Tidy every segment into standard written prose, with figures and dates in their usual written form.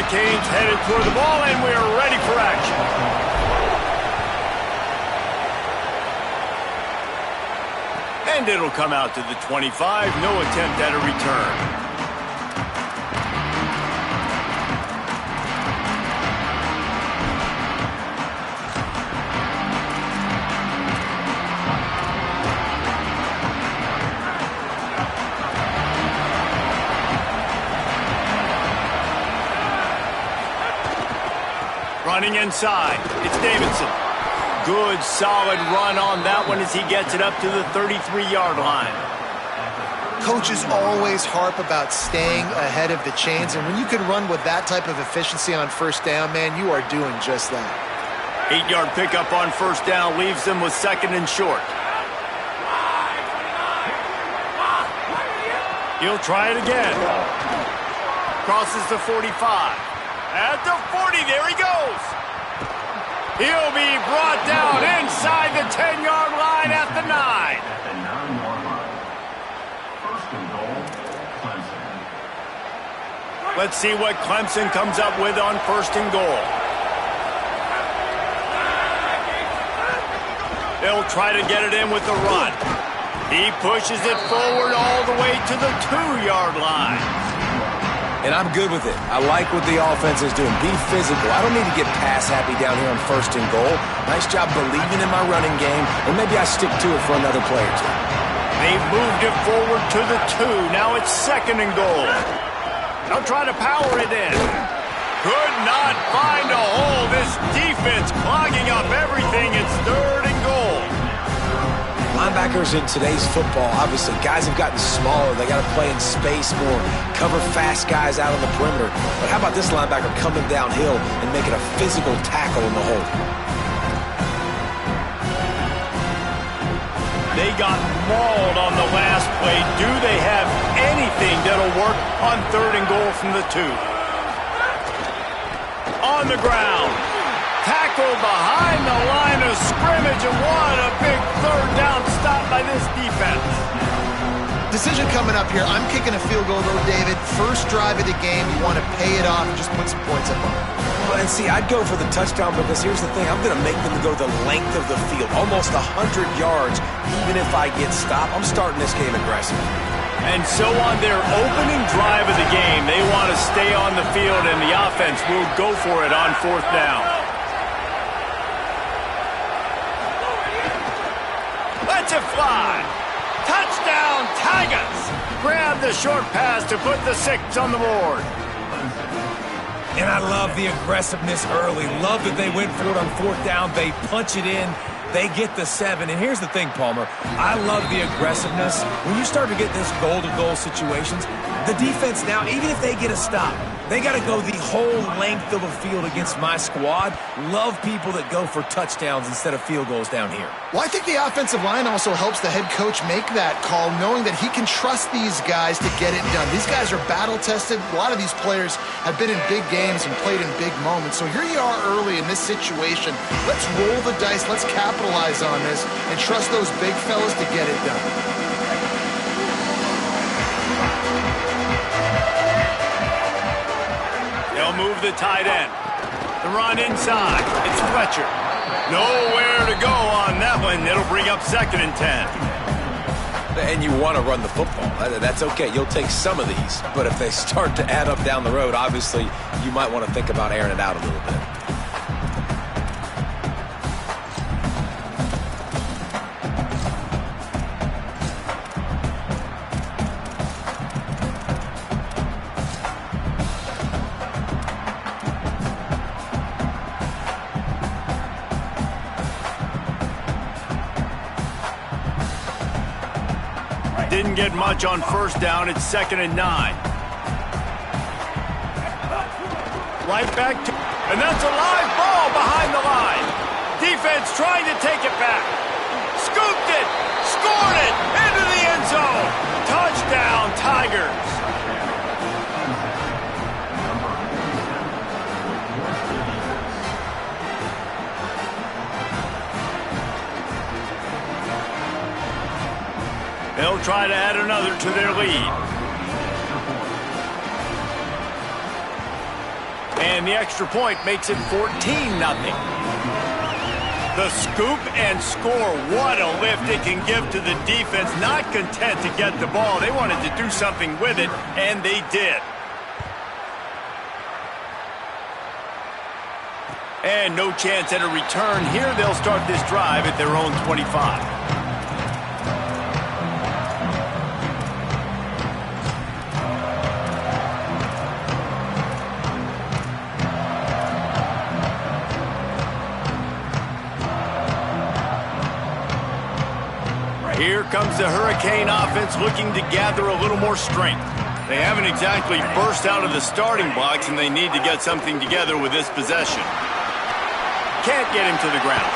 Canes headed toward the ball, and we're ready for action. And it'll come out to the 25. No attempt at a return. Running inside, it's Davidson. Good, solid run on that one as he gets it up to the 33-yard line. Coaches always harp about staying ahead of the chains, and when you can run with that type of efficiency on first down, man, you are doing just that. 8-yard pickup on first down leaves them with second and short. He'll try it again. Crosses the 45. At the 40, there he goes. He'll be brought down inside the 10-yard line at the 9. At the 9-yard line. First and goal, Clemson. Let's see what Clemson comes up with on first and goal. They'll try to get it in with the run. He pushes it forward all the way to the 2-yard line. And I'm good with it. I like what the offense is doing. Be physical. I don't need to get pass-happy down here on first and goal. Nice job believing in my running game, and maybe I stick to it for another play or two. They've moved it forward to the 2. Now it's second and goal. They'll try to power it in. Could not find a hole. This defense clogging up everything. It's third and goal. Linebackers in today's football, obviously, guys have gotten smaller. They got to play in space more, cover fast guys out on the perimeter. But how about this linebacker coming downhill and making a physical tackle in the hole? They got mauled on the last play. Do they have anything that'll work on third and goal from the 2? On the ground. Tackled behind the line of scrimmage, and what a big third down stop by this defense. Decision coming up here. I'm kicking a field goal, though, David. First drive of the game, you want to pay it off and just put some points up on it. Well, and see, I'd go for the touchdown because here's the thing. I'm going to make them go the length of the field, almost 100 yards. Even if I get stopped, I'm starting this game aggressive. And so on their opening drive of the game, they want to stay on the field, and the offense will go for it on fourth down. Let's it fly. Touchdown, Tigers. Grab the short pass to put the 6 on the board. And I love the aggressiveness early. Love that they went for it on fourth down. They punch it in. They get the 7. And here's the thing, Palmer. I love the aggressiveness. When you start to get this goal-to-goal situations, the defense now, even if they get a stop, they got to go the whole length of a field against my squad. Love people that go for touchdowns instead of field goals down here. Well, I think the offensive line also helps the head coach make that call, knowing that he can trust these guys to get it done. These guys are battle-tested. A lot of these players have been in big games and played in big moments. So here you are early in this situation. Let's roll the dice. Let's capitalize on this and trust those big fellas to get it done. They'll move the tight end. The run inside. It's Fletcher. Nowhere to go on that one. It'll bring up second and 10. And you want to run the football. That's okay. You'll take some of these. But if they start to add up down the road, obviously, you might want to think about airing it out a little bit. Didn't get much on first down. It's second and 9. Right back to... And that's a live ball behind the line. Defense trying to take it back. Scooped it. Scored it. Into the end zone. Touchdown, Tigers. They'll try to add another to their lead. And the extra point makes it 14-0. The scoop and score. What a lift it can give to the defense. Not content to get the ball. They wanted to do something with it, and they did. And no chance at a return. Here they'll start this drive at their own 25. Here comes the Hurricane offense looking to gather a little more strength. They haven't exactly burst out of the starting blocks, and they need to get something together with this possession. Can't get him to the ground.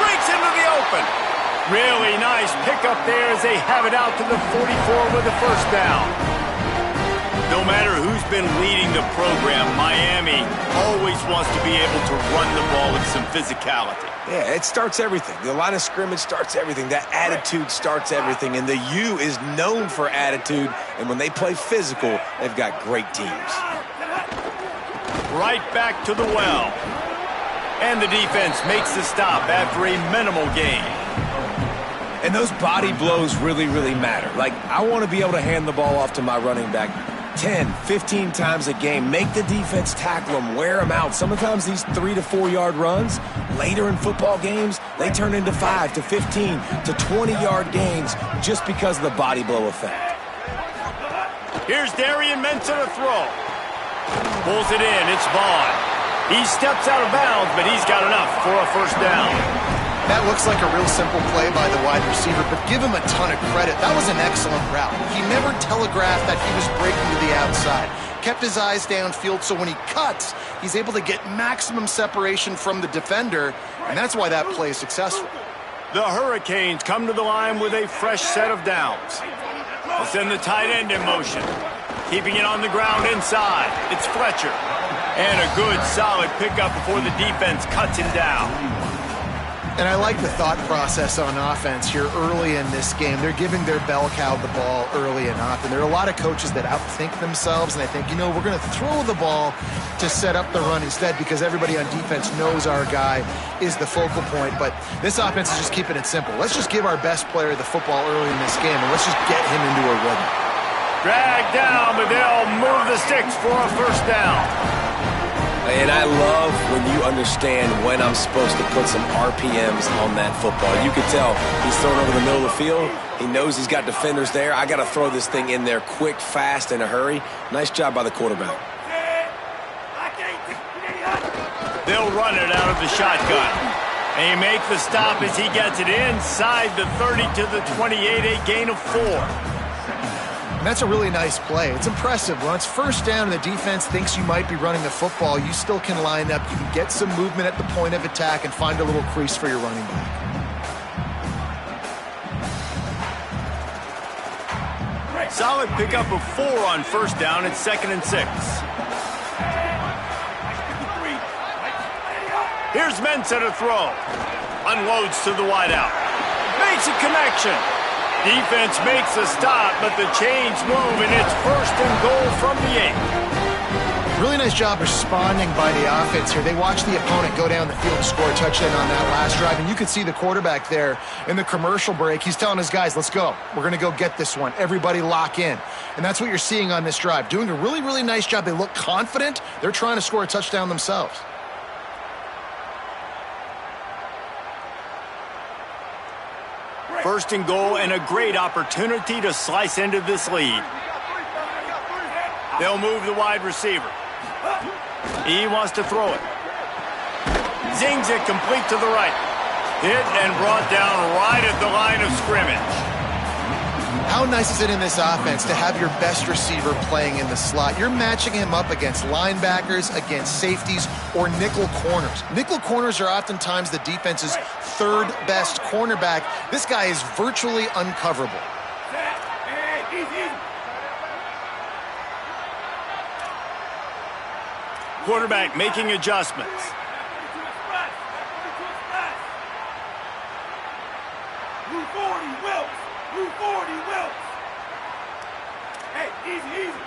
Breaks into the open. Really nice pickup there as they have it out to the 44 with the first down. No matter who's been leading the program, Miami always wants to be able to run the ball with some physicality. Yeah, it starts everything. The line of scrimmage starts everything. That attitude starts everything. And the U is known for attitude. And when they play physical, they've got great teams. Right back to the well. And the defense makes the stop after a minimal gain. And those body blows really, really matter. Like, I want to be able to hand the ball off to my running back 10, 15 times a game. Make the defense tackle them, wear them out. Sometimes these 3 to 4 yard runs, later in football games, they turn into 5 to 15 to 20 yard gains just because of the body blow effect. Here's Darian Mensah to throw. Pulls it in, it's Vaughn. He steps out of bounds, but he's got enough for a first down. That looks like a real simple play by the wide receiver, but give him a ton of credit. That was an excellent route. He never telegraphed that he was breaking to the outside. Kept his eyes downfield, so when he cuts, he's able to get maximum separation from the defender, and that's why that play is successful. The Hurricanes come to the line with a fresh set of downs. They'll send the tight end in motion. Keeping it on the ground inside. It's Fletcher. And a good, solid pickup before the defense cuts him down. And I like the thought process on offense here early in this game. They're giving their bell cow the ball early and often. There are a lot of coaches that outthink themselves, and they think, you know, we're going to throw the ball to set up the run instead because everybody on defense knows our guy is the focal point. But this offense is just keeping it simple. Let's just give our best player the football early in this game, and let's just get him into a rhythm. Dragged down, but they'll move the sticks for a first down. And I love when you understand when I'm supposed to put some RPMs on that football. You can tell he's thrown over the middle of the field. He knows he's got defenders there. I got to throw this thing in there quick, fast, in a hurry. Nice job by the quarterback. They'll run it out of the shotgun. They make the stop as he gets it inside the 30 to the 28, a gain of 4. And that's a really nice play. It's impressive. When it's first down and the defense thinks you might be running the football, you still can line up. You can get some movement at the point of attack and find a little crease for your running back. Solid pickup of 4 on first down. It's 2nd and 6. Here's Mensah to throw. Unloads to the wideout. Makes a connection. Defense makes a stop, but the chains move, and it's 1st and goal from the 8. Really nice job responding by the offense here. They watched the opponent go down the field and score a touchdown on that last drive, and you could see the quarterback there in the commercial break. He's telling his guys, let's go. We're going to go get this one. Everybody lock in. And that's what you're seeing on this drive. Doing a really, really nice job. They look confident. They're trying to score a touchdown themselves. First and goal and a great opportunity to slice into this lead. They'll move the wide receiver. He wants to throw it. Zings it complete to the right. Hit and brought down right at the line of scrimmage. How nice is it in this offense to have your best receiver playing in the slot? You're matching him up against linebackers, against safeties, or nickel corners. Nickel corners are oftentimes the defense's 3rd best cornerback. This guy is virtually uncoverable. Quarterback making adjustments. Move 40, Wilkes. Move 40, Wilkes. Hey, easy, easy.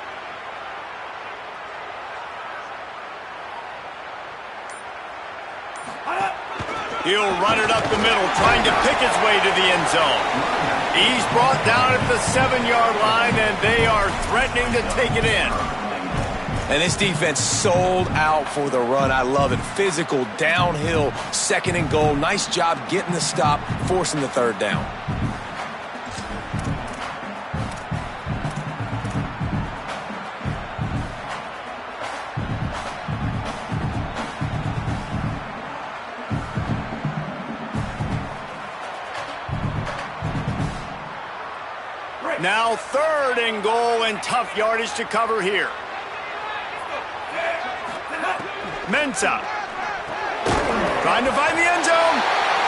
He'll run it up the middle, trying to pick his way to the end zone. He's brought down at the 7-yard line, and they are threatening to take it in. And this defense sold out for the run. I love it. Physical, downhill, 2nd and goal. Nice job getting the stop, forcing the 3rd down. Now 3rd and goal, and tough yardage to cover here. Mensah trying to find the end zone.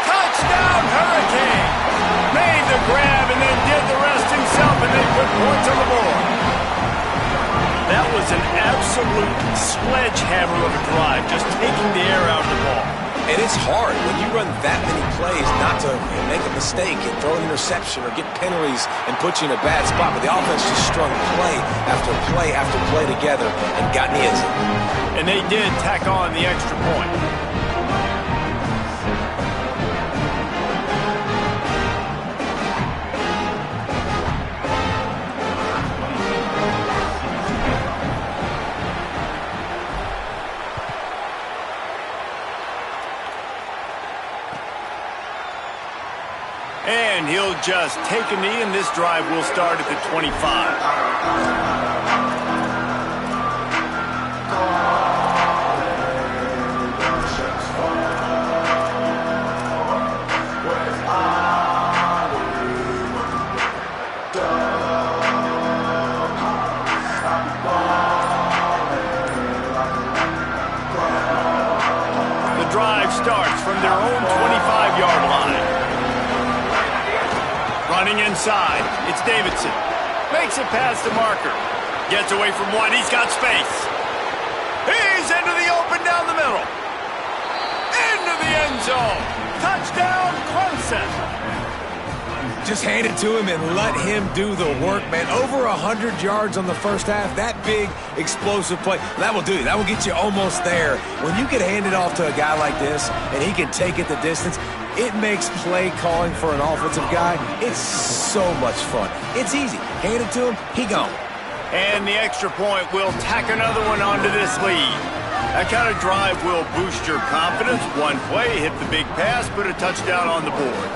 Touchdown, Hurricane. Made the grab and then did the rest himself, and they put points on the board. That was an absolute sledgehammer of a drive, just taking the air out of the ball. And it's hard when you run that many plays not to make a mistake and throw an interception or get penalties and put you in a bad spot. But the offense just strung play after play after play together and got in the end zone. And they did tack on the extra point. And he'll just take a knee, and this drive will start at the 25. The drive starts from their own 25-yard line. Running inside, it's Davidson. Makes it past the marker. Gets away from one, he's got space. He's into the open down the middle. Into the end zone. Touchdown, Clemson. Just hand it to him and let him do the work, man. Over 100 yards on the first half. That big, explosive play. That will do it. That will get you almost there. When you get handed off to a guy like this and he can take it the distance, it makes play calling for an offensive guy, it's so much fun. It's easy. Hand it to him, he gone. And the extra point will tack another one onto this lead. That kind of drive will boost your confidence. One play, hit the big pass, put a touchdown on the board.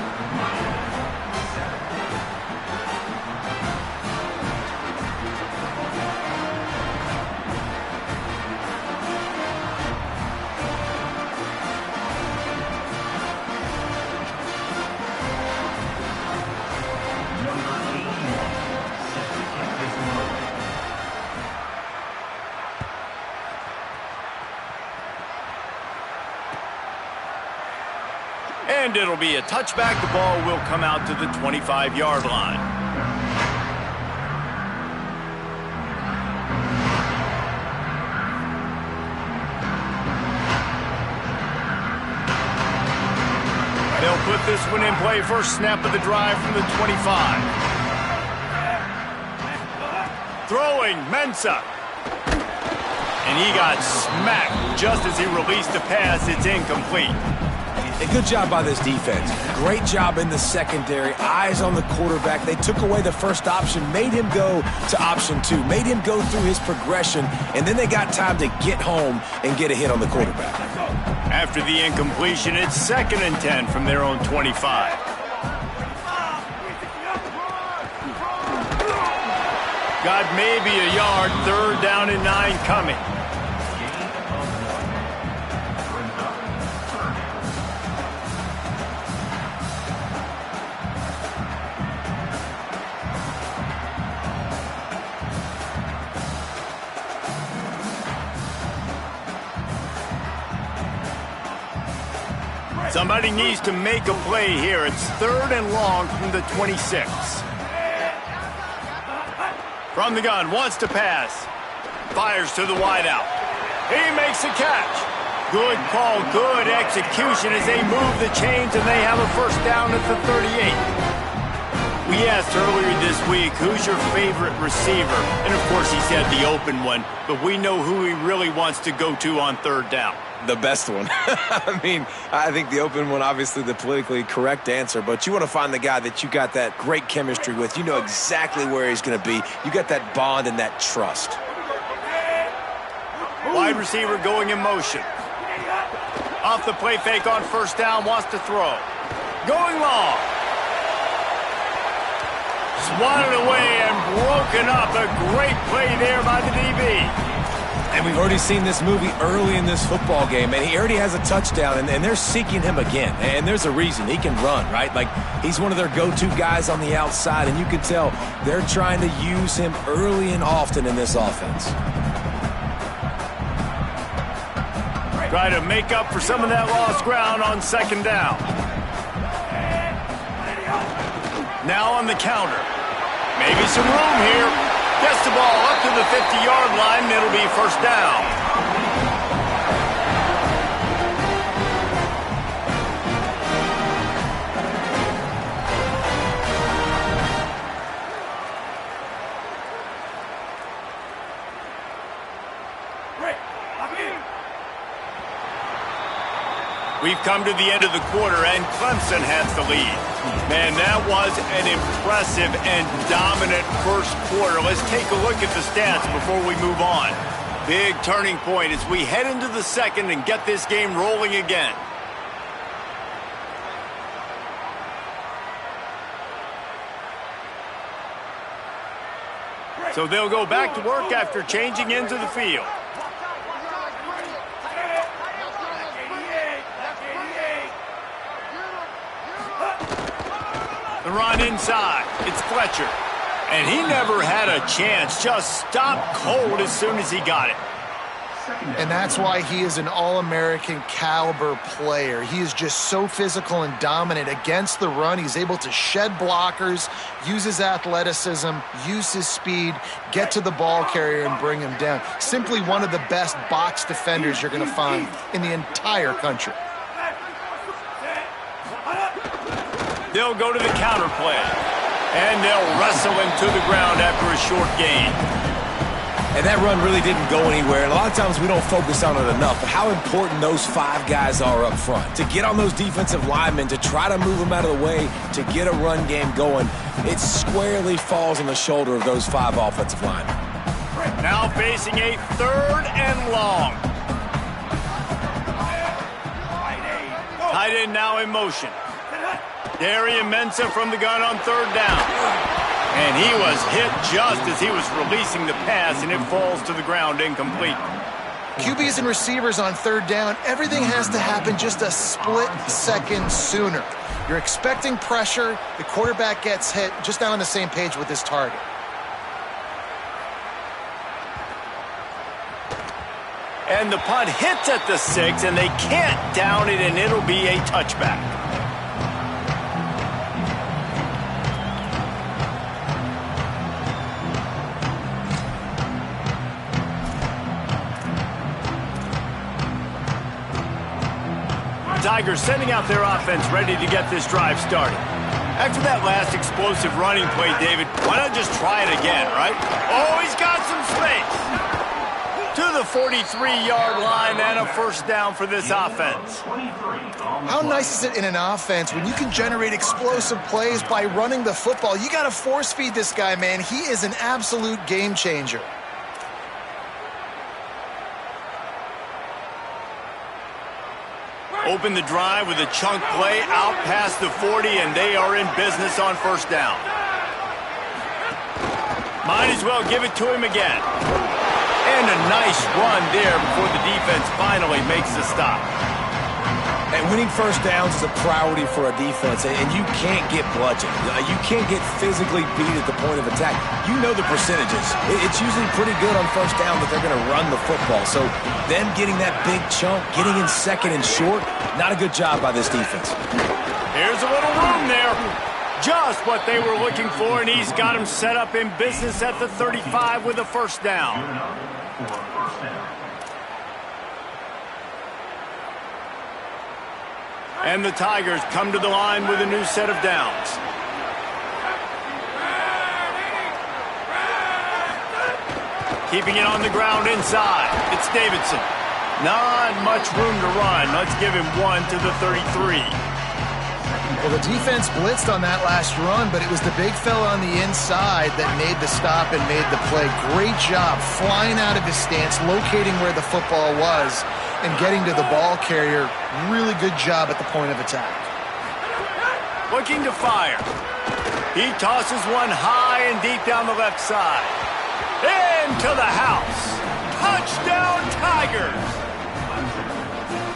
And it'll be a touchback. The ball will come out to the 25-yard line. They'll put this one in play. First snap of the drive from the 25. Throwing, Mensah. And he got smacked just as he released the pass. It's incomplete. A good job by this defense. Great job in the secondary. Eyes on the quarterback. They took away the first option, made him go to option 2, made him go through his progression, and then they got time to get home and get a hit on the quarterback. After the incompletion, it's 2nd and 10 from their own 25. Got maybe a yard, 3rd down and 9 coming. Somebody needs to make a play here. It's 3rd and long from the 26. From the gun, wants to pass. Fires to the wideout. He makes a catch. Good call, good execution as they move the chains and they have a first down at the 38. We asked earlier this week, who's your favorite receiver? And of course he said the open one, but we know who he really wants to go to on 3rd down. The best one. I mean, I think the open one, obviously the politically correct answer, but you want to find the guy that you got that great chemistry with. You know exactly where he's going to be. You got that bond and that trust. Wide receiver going in motion. Off the play fake on first down, wants to throw. Going long. Swatted away and broken up. A great play there by the DB. And we've already seen this movie early in this football game, and he already has a touchdown, and they're seeking him again. And there's a reason. He can run, right? Like, he's one of their go-to guys on the outside, and you can tell they're trying to use him early and often in this offense. Try to make up for some of that lost ground on second down. Now on the counter. Maybe some room here. Gets the ball up to the 50-yard line, and it'll be first down. We've come to the end of the quarter, and Clemson has the lead. Man, that was an impressive and dominant first quarter. Let's take a look at the stats before we move on. Big turning point as we head into the second and get this game rolling again. So they'll go back to work after changing into the field. The run inside. It's Fletcher. And he never had a chance. Just stopped cold as soon as he got it. And that's why he is an All-American caliber player. He is just so physical and dominant against the run. He's able to shed blockers, use his athleticism, use his speed, get to the ball carrier and bring him down. Simply one of the best box defenders you're going to find in the entire country. They'll go to the counter play. And they'll wrestle him to the ground after a short gain. And that run really didn't go anywhere. And a lot of times we don't focus on it enough. But how important those five guys are up front. To get on those defensive linemen, to try to move them out of the way, to get a run game going, it squarely falls on the shoulder of those five offensive linemen. Now facing a third and long. Tight end now in motion. Darian Mensah from the gun on third down. And he was hit just as he was releasing the pass, and it falls to the ground incomplete. QBs and receivers on third down, everything has to happen just a split second sooner. You're expecting pressure, the quarterback gets hit, just not on the same page with his target. And the punt hits at the 6, and they can't down it, and it'll be a touchback. Tigers sending out their offense ready to get this drive started. After that last explosive running play, David, why not just try it again, right? Oh, he's got some space. To the 43-yard line and a first down for this offense. How nice is it in an offense when you can generate explosive plays by running the football? You got to force feed this guy, man. He is an absolute game changer. Open the drive with a chunk play out past the 40, and they are in business on first down. Might as well give it to him again. And a nice run there before the defense finally makes the stop. And winning first downs is a priority for a defense, and you can't get bludgeoned. You can't get physically beat at the point of attack. You know the percentages. It's usually pretty good on first down that they're going to run the football. So them getting that big chunk, getting in second and short, not a good job by this defense. Here's a little room there. Just what they were looking for, and he's got him set up in business at the 35 with a first down. And the Tigers come to the line with a new set of downs. Keeping it on the ground inside. It's Davidson. Not much room to run. Let's give him 1 to the 33. Well, the defense blitzed on that last run, but it was the big fella on the inside that made the stop and made the play. Great job flying out of his stance, locating where the football was, and getting to the ball carrier. Really good job at the point of attack. Looking to fire. He tosses one high and deep down the left side. Into the house. Touchdown, Tigers.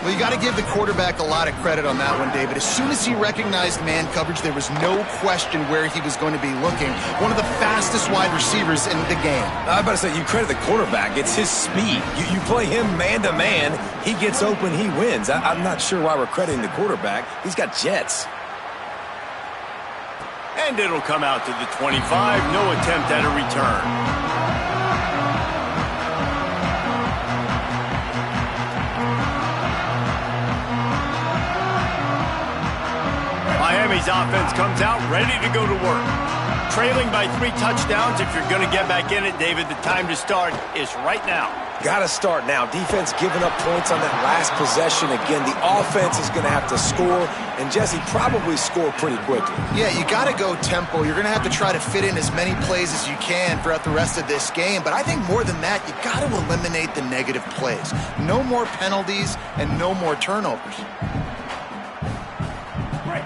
Well, you got to give the quarterback a lot of credit on that one, David. As soon as he recognized man coverage, there was no question where he was going to be looking. One of the fastest wide receivers in the game. I was about to say, you credit the quarterback. It's his speed. You play him man-to-man, he gets open, he wins. I'm not sure why we're crediting the quarterback. He's got jets. And it'll come out to the 25. No attempt at a return. Miami's offense comes out ready to go to work. Trailing by 3 touchdowns. If you're going to get back in it, David, the time to start is right now. Got to start now. Defense giving up points on that last possession. Again, the offense is going to have to score, and Jesse probably score pretty quickly. Yeah, you got to go tempo. You're going to have to try to fit in as many plays as you can throughout the rest of this game. But I think more than that, you got to eliminate the negative plays. No more penalties and no more turnovers.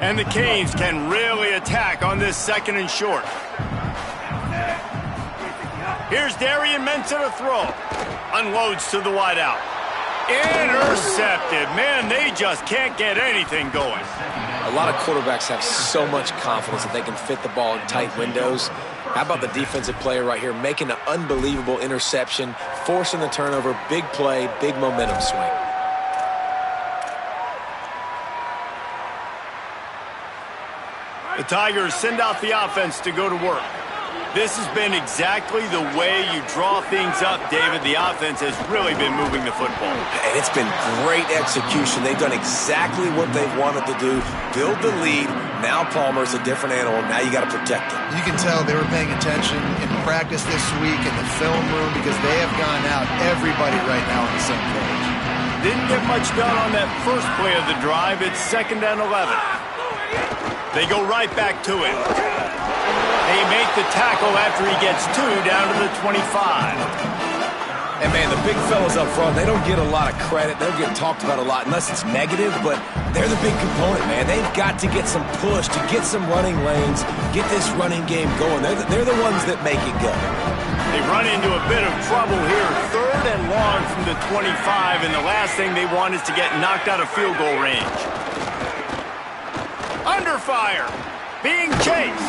And the Canes can really attack on this 2nd and short. Here's Darian Mensah to throw. Unloads to the wideout. Intercepted. Man, they just can't get anything going. A lot of quarterbacks have so much confidence that they can fit the ball in tight windows. How about the defensive player right here making an unbelievable interception, forcing the turnover, big play, big momentum swing. The Tigers send out the offense to go to work. This has been exactly the way you draw things up, David. The offense has really been moving the football. And it's been great execution. They've done exactly what they've wanted to do. Build the lead. Now Palmer's a different animal. Now you got to protect him. You can tell they were paying attention in practice this week in the film room because they have gone out, everybody right now on the same page. Didn't get much done on that first play of the drive. It's 2nd and 11. They go right back to it. They make the tackle after he gets 2 down to the 25. And, man, the big fellas up front, they don't get a lot of credit. They don't get talked about a lot unless it's negative, but they're the big component, man. They've got to get some push, to get some running lanes, get this running game going. They're the ones that make it go. They run into a bit of trouble here. 3rd and long from the 25, and the last thing they want is to get knocked out of field goal range. Under fire, being chased.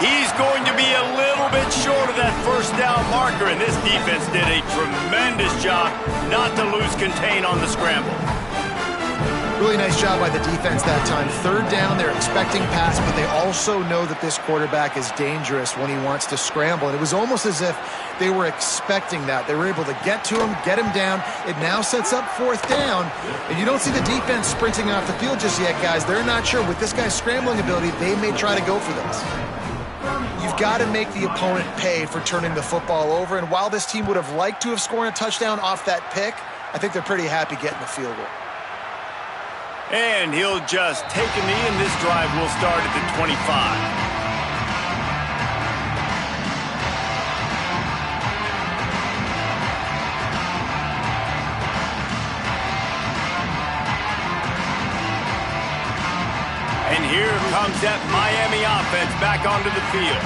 He's going to be a little bit short of that 1st down marker, and this defense did a tremendous job not to lose contain on the scramble. Really nice job by the defense that time. 3rd down, they're expecting pass, but they also know that this quarterback is dangerous when he wants to scramble. And it was almost as if they were expecting that. They were able to get to him, get him down. It now sets up 4th down. And you don't see the defense sprinting off the field just yet, guys. They're not sure. With this guy's scrambling ability, they may try to go for this. You've got to make the opponent pay for turning the football over. And while this team would have liked to have scored a touchdown off that pick, I think they're pretty happy getting the field goal. And he'll just take a knee, and this drive will start at the 25. And here comes that Miami offense back onto the field.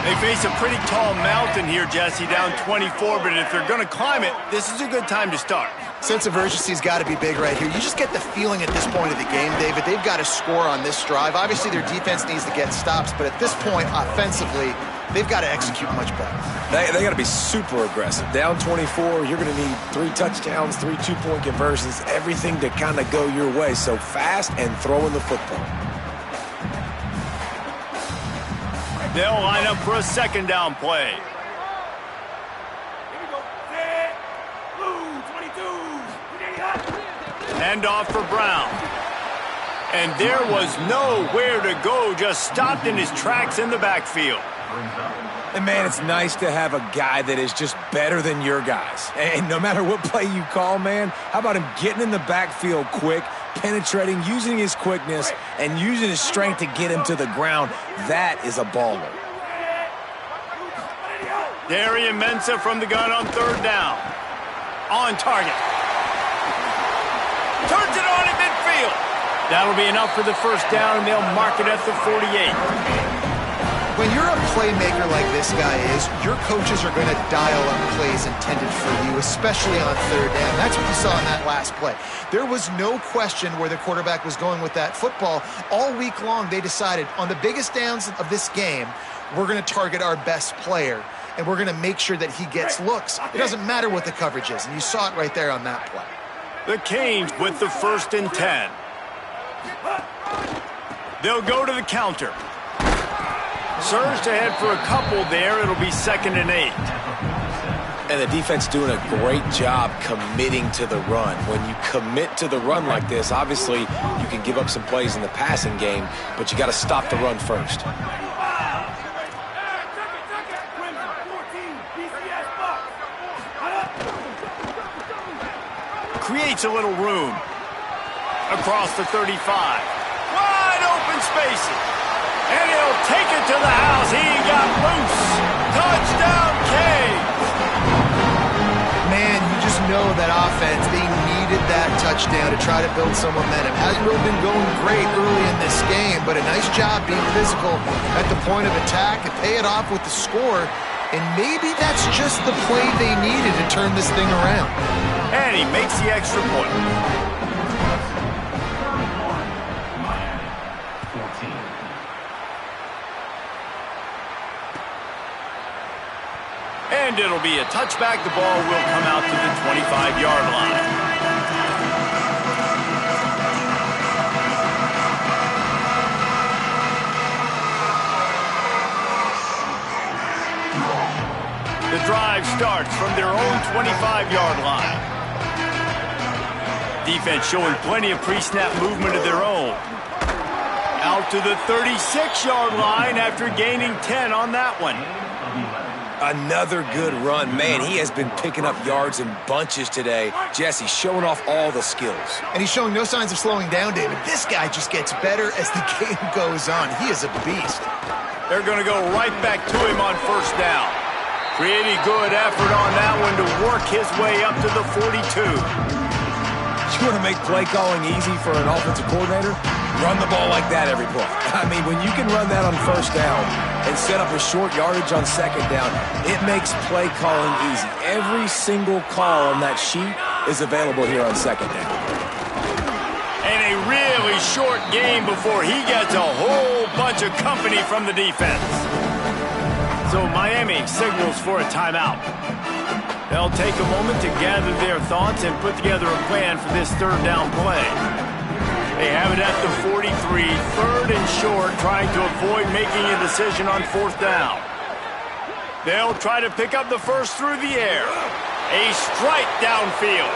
They face a pretty tall mountain here, Jesse, down 24, but if they're going to climb it, this is a good time to start. Sense of urgency's got to be big right here. You just get the feeling at this point of the game, David, they've got to score on this drive. Obviously, their defense needs to get stops, but at this point, offensively, they've got to execute much better. They got to be super aggressive. Down 24, you're going to need 3 touchdowns, 3 two-point conversions, everything to kind of go your way. So fast and throwing the football. They'll line up for a 2nd down play. Here we go. Set. Blue, 22. Hand off for Brown. And there was nowhere to go, just stopped in his tracks in the backfield. And, man, it's nice to have a guy that is just better than your guys. And no matter what play you call, man, how about him getting in the backfield quick, penetrating, using his quickness, and using his strength to get him to the ground? That is a baller. Darian Mensah from the gun on third down. On target. Turns it on in midfield. That'll be enough for the first down, and they'll mark it at the 48. When you're a playmaker like this guy is, your coaches are going to dial up plays intended for you, especially on third down. That's what you saw in that last play. There was no question where the quarterback was going with that football. All week long, they decided on the biggest downs of this game, we're going to target our best player, and we're going to make sure that he gets looks. It doesn't matter what the coverage is, and you saw it right there on that play. The Canes with the 1st and 10. They'll go to the counter. Surged ahead for a couple there. It'll be 2nd and 8. And the defense doing a great job committing to the run. When you commit to the run like this, obviously you can give up some plays in the passing game, but you got to stop the run first. Creates a little room. Across the 35. Wide open spaces. And he'll take it to the house. He got loose. Touchdown, Canes. Man, you just know that offense, they needed that touchdown to try to build some momentum. Hasn't really been going great early in this game, but a nice job being physical at the point of attack and pay it off with the score. And maybe that's just the play they needed to turn this thing around. And he makes the extra point. And it'll be a touchback. The ball will come out to the 25-yard line. The drive starts from their own 25-yard line. Defense showing plenty of pre-snap movement of their own. Out to the 36-yard line after gaining 10 on that one. Another good run. Man, he has been picking up yards in bunches today. Jesse showing off all the skills. And he's showing no signs of slowing down, David. This guy just gets better as the game goes on. He is a beast. They're going to go right back to him on first down. Pretty good effort on that one to work his way up to the 42. You want to make play calling easy for an offensive coordinator? Run the ball like that every play. I mean, when you can run that on first down and set up a short yardage on second down, it makes play calling easy. Every single call on that sheet is available here on second down. And a really short game before he gets a whole bunch of company from the defense. So Miami signals for a timeout. They'll take a moment to gather their thoughts and put together a plan for this third down play. They have it at the 43, 3rd and short, trying to avoid making a decision on fourth down. They'll try to pick up the first through the air. A strike downfield.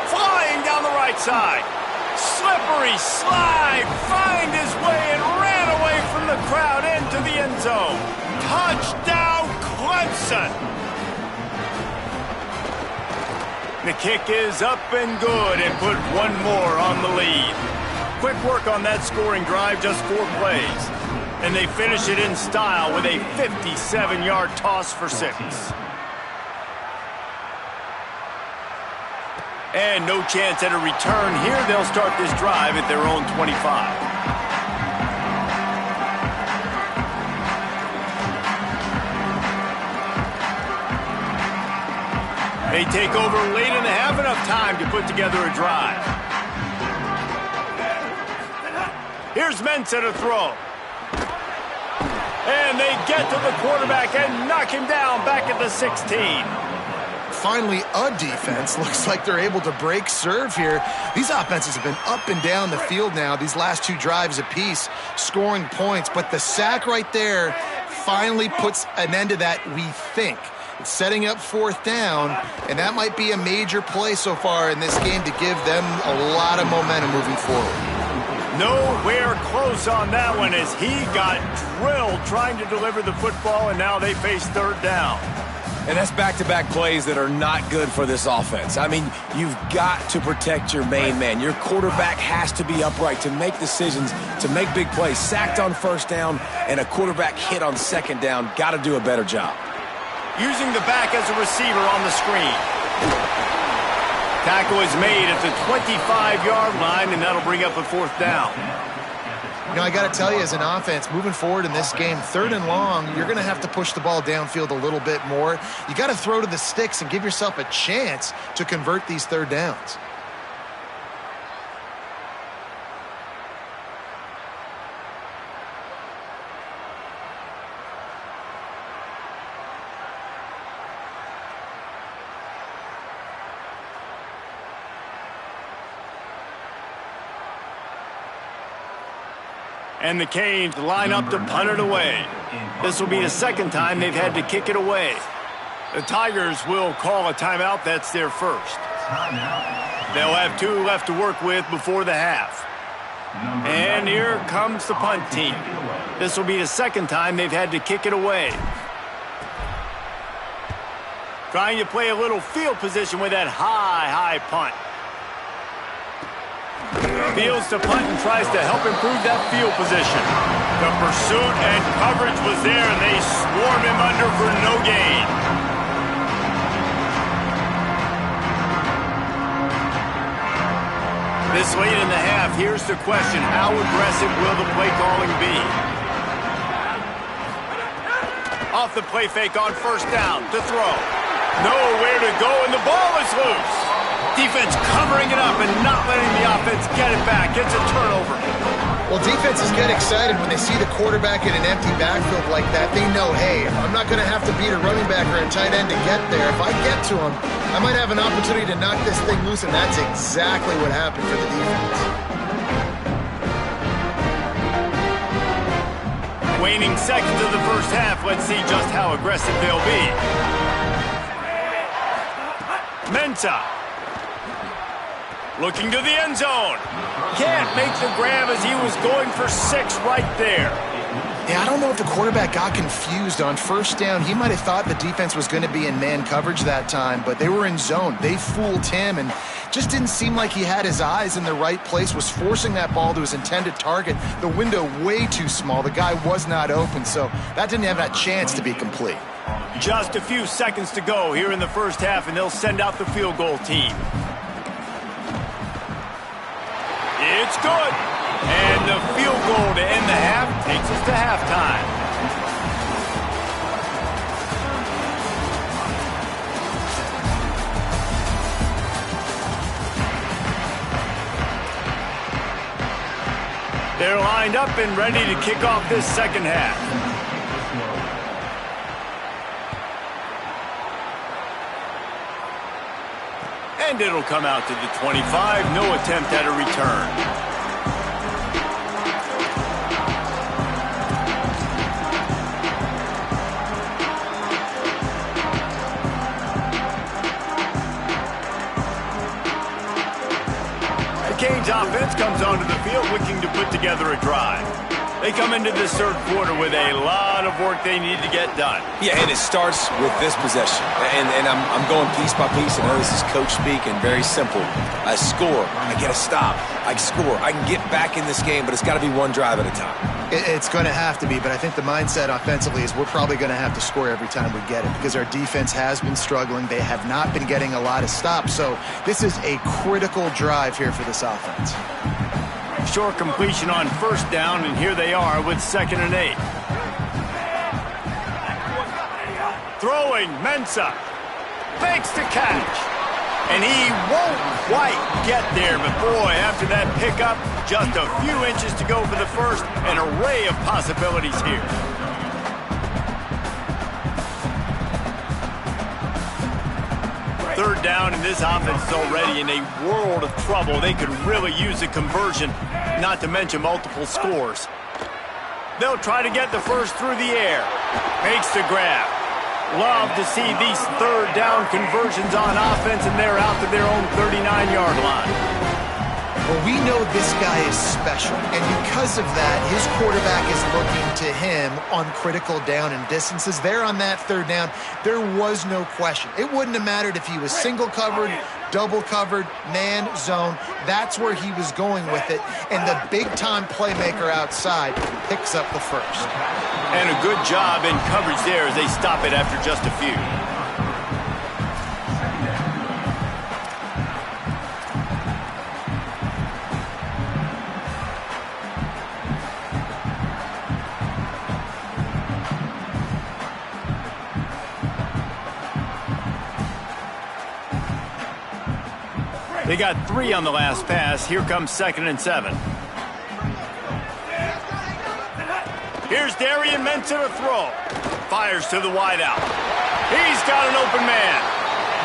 Flying down the right side. Slippery slide. Find his way and ran away from the crowd into the end zone. Touchdown, Clemson. The kick is up and good and put one more on the lead. Quick work on that scoring drive, just 4 plays. And they finish it in style with a 57-yard toss for 6. And no chance at a return here. They'll start this drive at their own 25. They take over late in the half, enough time to put together a drive. Here's Mensah to throw. And they get to the quarterback and knock him down back at the 16. Finally, a defense. Looks like they're able to break serve here. These offenses have been up and down the field now, these last 2 drives apiece, scoring points. But the sack right there finally puts an end to that, we think. It's setting up fourth down, and that might be a major play so far in this game to give them a lot of momentum moving forward. Nowhere close on that one as he got drilled trying to deliver the football, and now they face third down. And that's back-to-back plays that are not good for this offense. I mean, you've got to protect your main man. Your quarterback has to be upright to make decisions, to make big plays. Sacked on first down and a quarterback hit on second down. Got to do a better job. Using the back as a receiver on the screen. Tackle is made at the 25-yard line, and that'll bring up a fourth down. You know, I got to tell you, as an offense, moving forward in this game, third and long, you're going to have to push the ball downfield a little bit more. You got to throw to the sticks and give yourself a chance to convert these third downs. And the Canes line up to punt it away. This will be the second time they've had to kick it away. The Tigers will call a timeout. That's their first. They'll have 2 left to work with before the half. And here comes the punt team. This will be the second time they've had to kick it away. Trying to play a little field position with that high punt. Fields to punt and tries to help improve that field position. The pursuit and coverage was there, and they swarm him under for no gain. This late in the half, here's the question. How aggressive will the play calling be? Off the play fake on first down to throw. Nowhere to go, and the ball is loose. Defense covering it up and not letting the offense get it back. It's a turnover. Well, defenses get excited when they see the quarterback in an empty backfield like that. They know, hey, I'm not going to have to beat a running back or a tight end to get there. If I get to him, I might have an opportunity to knock this thing loose, and that's exactly what happened for the defense. Waning seconds of the first half. Let's see just how aggressive they'll be. Mensah. Looking to the end zone. Can't make the grab as he was going for 6 right there. Yeah, I don't know if the quarterback got confused on first down. He might have thought the defense was going to be in man coverage that time, but they were in zone. They fooled him and just didn't seem like he had his eyes in the right place, was forcing that ball to his intended target. The window way too small. The guy was not open, so that didn't have that chance to be complete. Just a few seconds to go here in the first half, and they'll send out the field goal team. It's good. And the field goal to end the half takes us to halftime. They're lined up and ready to kick off this second half. And it'll come out to the 25. No attempt at a return. The Canes offense comes onto the field looking to put together a drive. They come into this third quarter with a lot of work they need to get done. Yeah, and it starts with this possession. And I'm going piece by piece. I know this is coach speak and very simple. I score. I get a stop. I score. I can get back in this game, but it's got to be one drive at a time. It's going to have to be, but I think the mindset offensively is we're probably going to have to score every time we get it because our defense has been struggling. They have not been getting a lot of stops, so this is a critical drive here for this offense. Short completion on first down, and here they are with 2nd and 8. Throwing, Mensah. Fakes the catch. And he won't quite get there, but boy, after that pickup, just a few inches to go for the first. An array of possibilities here. Third down, and this offense is already in a world of trouble. They could really use a conversion, not to mention multiple scores. They'll try to get the first through the air. Makes the grab. Love to see these third down conversions on offense, and they're out to their own 39-yard line. Well, we know this guy is special, and because of that, his quarterback is looking to him on critical down and distances. There on that third down, there was no question. It wouldn't have mattered if he was single covered, double covered, man, zone. That's where he was going with it, and the big-time playmaker outside picks up the first. And a good job in coverage there as they stop it after just a few. They got 3 on the last pass. Here comes 2nd and 7. Here's Darian Mensah to throw. Fires to the wideout. He's got an open man.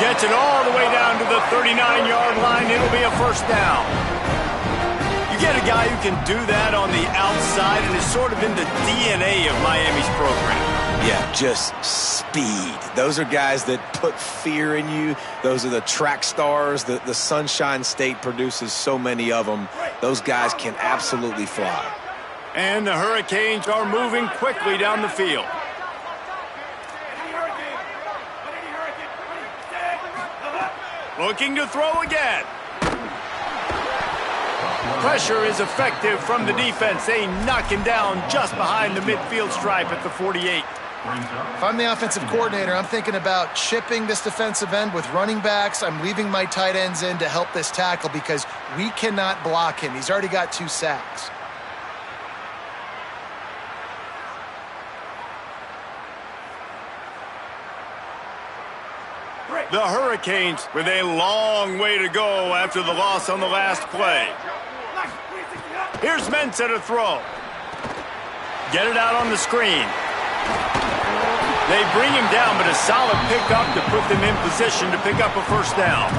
Gets it all the way down to the 39-yard line. It'll be a first down. You get a guy who can do that on the outside, and is sort of in the DNA of Miami's program. Yeah, just speed. Those are guys that put fear in you. Those are the track stars. The Sunshine State produces so many of them. Those guys can absolutely fly. And the Hurricanes are moving quickly down the field. Looking to throw again. Pressure is effective from the defense. They knock him down just behind the midfield stripe at the 48. If I'm the offensive coordinator, I'm thinking about chipping this defensive end with running backs. I'm leaving my tight ends in to help this tackle because we cannot block him. He's already got 2 sacks. The Hurricanes with a long way to go after the loss on the last play. Here's Mensah to throw. Get it out on the screen. They bring him down, but a solid pickup to put them in position to pick up a first down.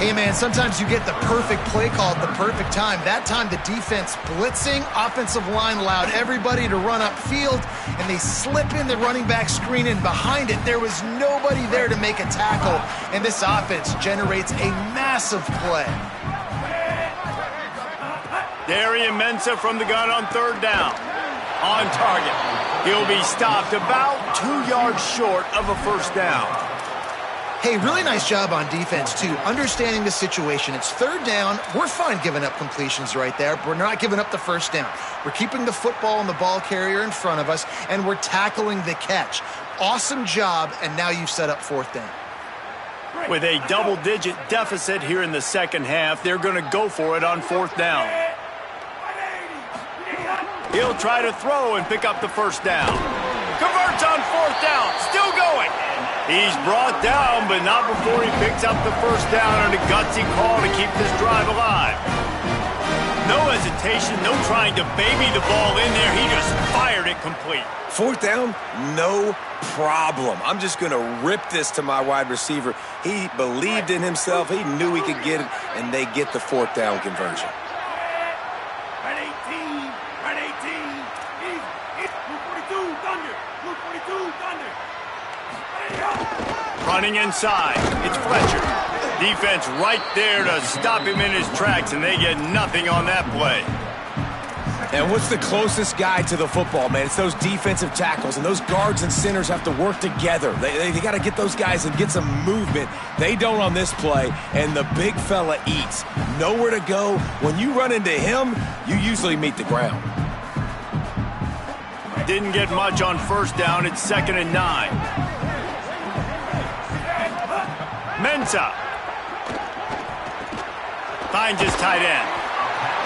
Hey, man, sometimes you get the perfect play call at the perfect time. That time, the defense blitzing, offensive line allowed everybody to run upfield, and they slip in the running back screen, and behind it, there was nobody there to make a tackle, and this offense generates a massive play. Darian Mensah from the gun on 3rd down. On target. He'll be stopped about 2 yards short of a first down. Hey, really nice job on defense, too. Understanding the situation. It's 3rd down. We're fine giving up completions right there. But we're not giving up the first down. We're keeping the football and the ball carrier in front of us, and we're tackling the catch. Awesome job, and now you've set up 4th down. With a double-digit deficit here in the second half, they're going to go for it on 4th down. He'll try to throw and pick up the first down. Converts on 4th down. Still going. He's brought down, but not before he picks up the first down on a gutsy call to keep this drive alive. No hesitation, no trying to baby the ball in there. He just fired it complete. 4th down, no problem. I'm just going to rip this to my wide receiver. He believed in himself. He knew he could get it, and they get the 4th down conversion. Running inside, it's Fletcher. Defense right there to stop him in his tracks, and they get nothing on that play. And what's the closest guy to the football, man? It's those defensive tackles, and those guards and centers have to work together. They got to get those guys and get some movement. They don't on this play, and the big fella eats. Nowhere to go. When you run into him, you usually meet the ground. Didn't get much on 1st down. It's 2nd and 9. Mensah finds his tight end.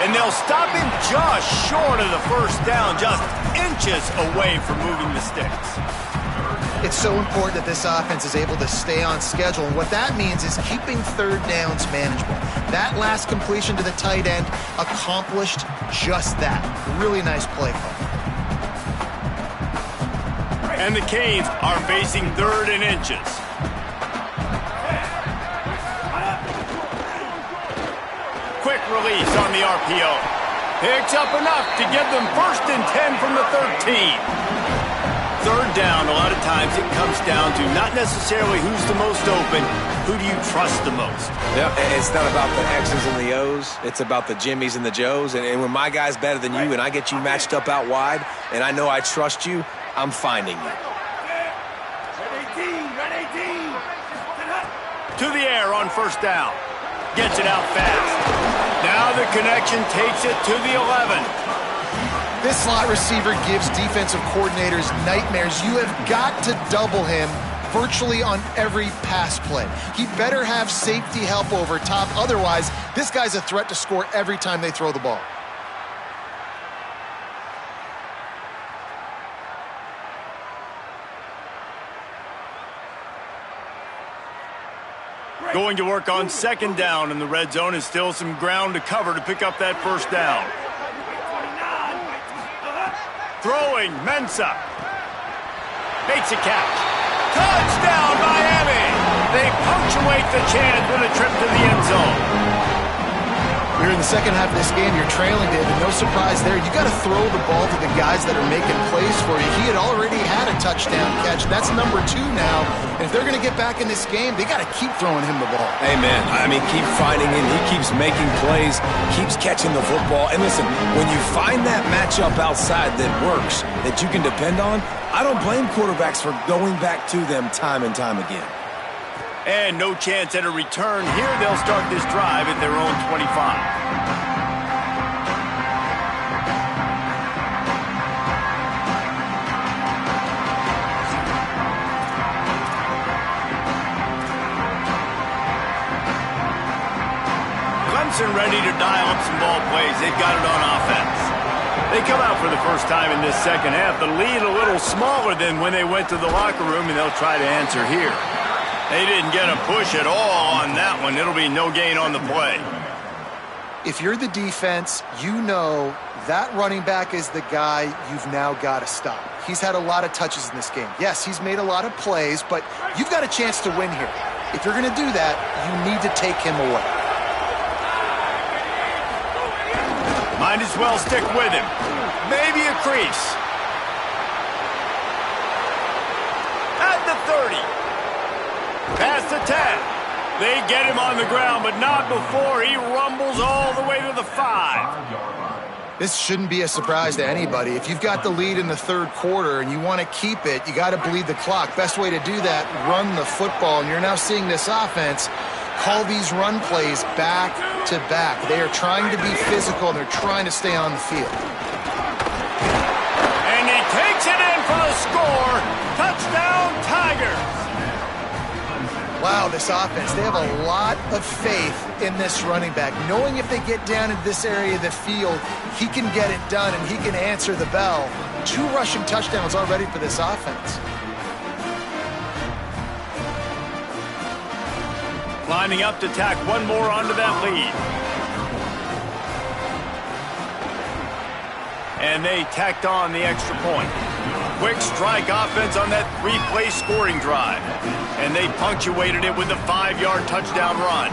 And they'll stop him just short of the first down, just inches away from moving the sticks. It's so important that this offense is able to stay on schedule, and what that means is keeping 3rd downs manageable. That last completion to the tight end accomplished just that. Really nice play call. And the Canes are facing 3rd and inches. Quick release on the RPO. Picks up enough to give them 1st and 10 from the 13. 3rd down, a lot of times it comes down to not necessarily who's the most open, who do you trust the most? Yeah, it's not about the X's and the O's. It's about the Jimmys and the Joes. And when my guy's better than you and I get you matched up out wide and I know I trust you, I'm finding you. To the air on first down. Gets it out fast. Now the connection takes it to the 11. This slot receiver gives defensive coordinators nightmares. You have got to double him virtually on every pass play. He better have safety help over top. Otherwise, this guy's a threat to score every time they throw the ball. Going to work on second down, and the red zone is still some ground to cover to pick up that first down. Throwing, Mensah. Makes a catch. Touchdown, Miami! They punctuate the chance with a trip to the end zone. We're in the second half of this game. You're trailing, David. No surprise there. You got to throw the ball to the guys that are making plays for you. He had already had a touchdown catch. That's number 2 now. And if they're going to get back in this game, they got to keep throwing him the ball. Amen. I mean, keep finding him. He keeps making plays, keeps catching the football. And listen, when you find that matchup outside that works, that you can depend on, I don't blame quarterbacks for going back to them time and time again. And no chance at a return. Here they'll start this drive at their own 25. Clemson ready to dial up some ball plays. They've got it on offense. They come out for the first time in this second half. The lead a little smaller than when they went to the locker room, and they'll try to answer here. They didn't get a push at all on that one. It'll be no gain on the play. If you're the defense, you know that running back is the guy you've now got to stop. He's had a lot of touches in this game. Yes, he's made a lot of plays, but you've got a chance to win here. If you're going to do that, you need to take him away. Might as well stick with him. Maybe a crease. At the 30. Past the 10. They get him on the ground, but not before he rumbles all the way to the 5. This shouldn't be a surprise to anybody. If you've got the lead in the third quarter and you want to keep it, you got to bleed the clock. Best way to do that, run the football. And you're now seeing this offense call these run plays back to back. They are trying to be physical, and they're trying to stay on the field. And he takes it in for the score. Touchdown, Tigers. Wow, this offense, they have a lot of faith in this running back. Knowing if they get down in this area of the field, he can get it done and he can answer the bell. 2 rushing touchdowns already for this offense. Lining up to tack one more onto that lead. And they tacked on the extra point. Quick strike offense on that 3-play scoring drive. And they punctuated it with a 5-yard touchdown run.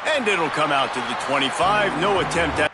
And it'll come out to the 25. No attempt at...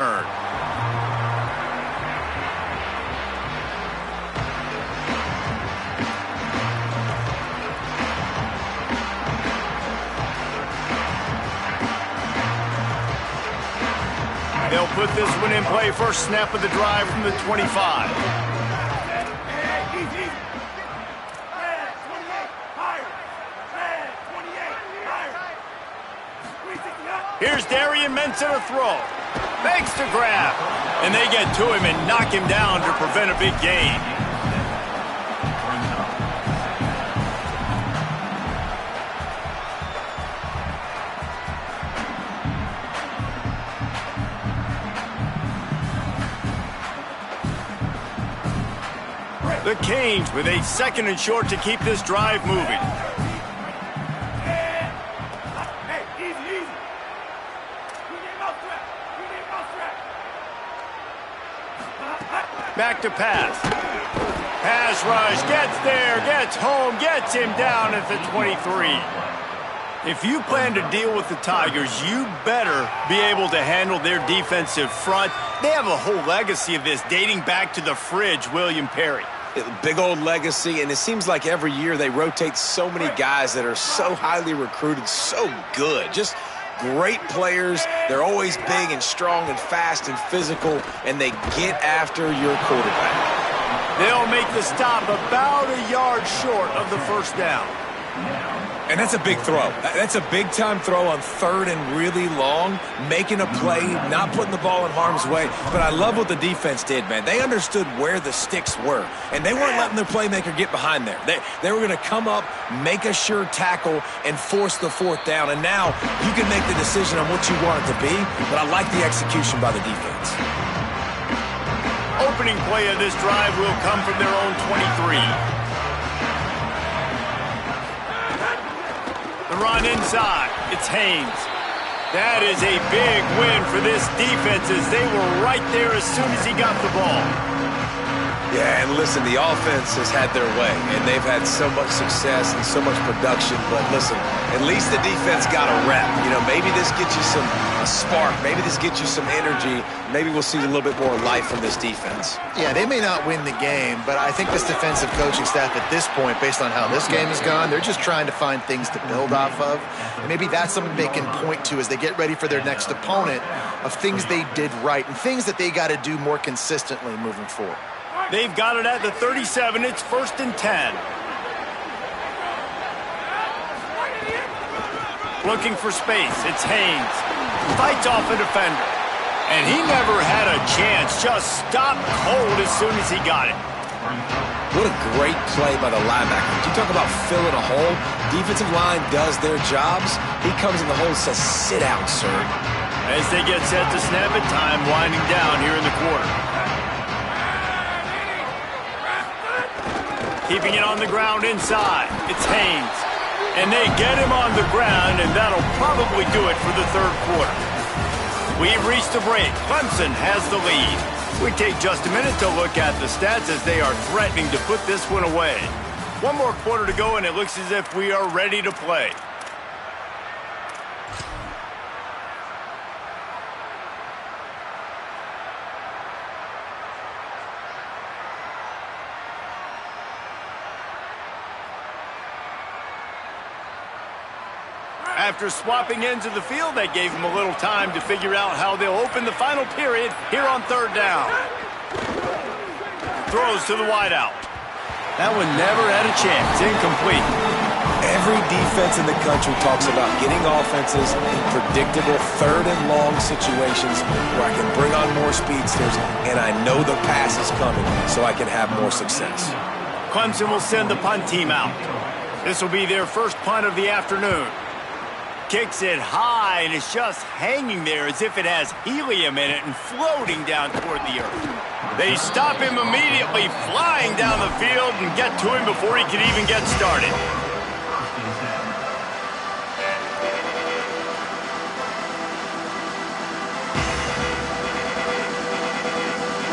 earned. They'll put this one in play first snap of the drive from the 25. Here's Darian Menson to throw. Makes the grab. And they get to him and knock him down to prevent a big gain. The Canes with a 2nd and short to keep this drive moving. Back to pass. Pass rush, gets there, gets home, gets him down at the 23. If you plan to deal with the Tigers, you better be able to handle their defensive front. They have a whole legacy of this dating back to the fridge, William Perry. Big old legacy, and it seems like every year they rotate so many guys that are so highly recruited, so good. Just great players. They're always big and strong and fast and physical, and they get after your quarterback. They'll make the stop about a yard short of the first down. And that's a big throw. That's a big-time throw on 3rd and really long, making a play, not putting the ball in harm's way. But I love what the defense did, man. They understood where the sticks were, and they weren't letting their playmaker get behind there. They were going to come up, make a sure tackle, and force the 4th down. And now you can make the decision on what you want it to be, but I like the execution by the defense. Opening play of this drive will come from their own 23. The run inside. It's Haynes. That is a big win for this defense as they were right there as soon as he got the ball. Yeah, and listen, the offense has had their way, and they've had so much success and so much production. But listen, at least the defense got a rep. You know, maybe this gets you a spark. Maybe this gets you some energy. Maybe we'll see a little bit more life from this defense. Yeah, they may not win the game, but I think this defensive coaching staff at this point, based on how this game has gone, they're just trying to find things to build off of. And maybe that's something they can point to as they get ready for their next opponent of things they did right and things that they got to do more consistently moving forward. They've got it at the 37. It's 1st and 10. Looking for space. It's Haynes. Fights off a defender. And he never had a chance. Just stopped cold as soon as he got it. What a great play by the linebacker. You talk about filling a hole. Defensive line does their jobs. He comes in the hole and says, "Sit down, sir." As they get set to snap it, time winding down here in the quarter. Keeping it on the ground inside. It's Haynes. And they get him on the ground, and that'll probably do it for the 3rd quarter. We've reached the break. Clemson has the lead. We take just a minute to look at the stats as they are threatening to put this one away. One more quarter to go, and it looks as if we are ready to play. After swapping ends of the field, that gave them a little time to figure out how they'll open the final period here on 3rd down. Throws to the wideout. That one never had a chance. Incomplete. Every defense in the country talks about getting offenses in predictable 3rd and long situations where I can bring on more speedsters and I know the pass is coming so I can have more success. Clemson will send the punt team out. This will be their first punt of the afternoon. Kicks it high, and it's just hanging there as if it has helium in it and floating down toward the earth. They stop him immediately, flying down the field, and get to him before he can even get started.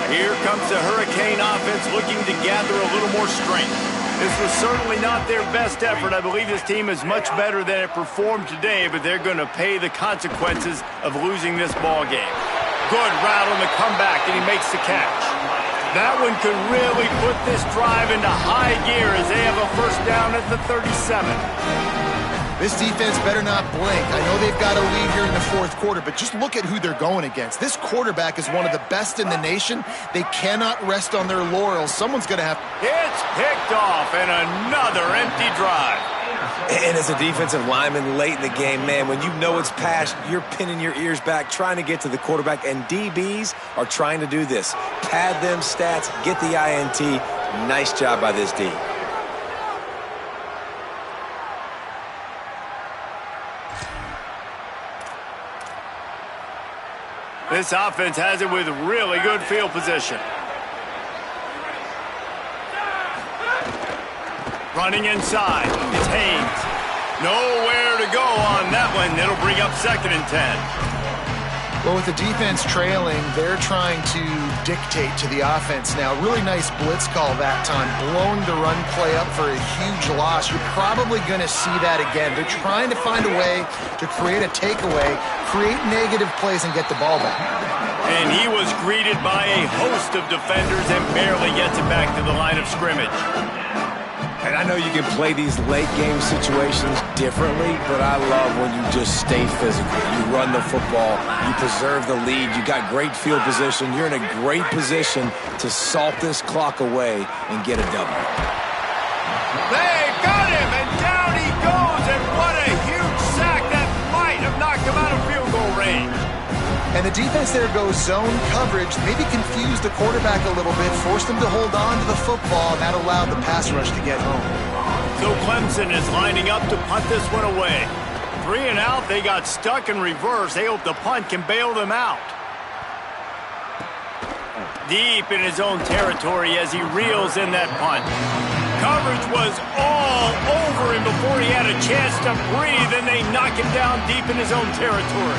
Here comes the Hurricane offense looking to gather a little more strength. This was certainly not their best effort. I believe this team is much better than it performed today, but they're going to pay the consequences of losing this ball game. Good rattle in the comeback, and he makes the catch. That one could really put this drive into high gear as they have a first down at the 37. This defense better not blink. I know they've got a lead here in the fourth quarter, but just look at who they're going against. This quarterback is one of the best in the nation. They cannot rest on their laurels. Someone's going to have... It's picked off, and another empty drive. And as a defensive lineman late in the game, man, when you know it's past, you're pinning your ears back, trying to get to the quarterback, and DBs are trying to do this. Pad them stats, get the INT. Nice job by this D. This offense has it with really good field position. Running inside, it's Haynes. Nowhere to go on that one. It'll bring up 2nd and 10. Well, with the defense trailing, they're trying to dictate to the offense now. Really nice blitz call that time, blowing the run play up for a huge loss. You're probably going to see that again. They're trying to find a way to create a takeaway, create negative plays, and get the ball back. And he was greeted by a host of defenders and barely gets it back to the line of scrimmage. And I know you can play these late-game situations differently, but I love when you just stay physical. You run the football, you preserve the lead, you got great field position, you're in a great position to salt this clock away and get a W. They got him, and down he goes, and what a huge sack that might have knocked him out of field goal range. And the defense there goes zone coverage, maybe confused the quarterback a little bit, forced him to hold on to the football, and that allowed the pass rush to get home. So Clemson is lining up to punt this one away. 3 and out, they got stuck in reverse. They hope the punt can bail them out. Deep in his own territory as he reels in that punt. Coverage was all over him before he had a chance to breathe, and they knock him down deep in his own territory.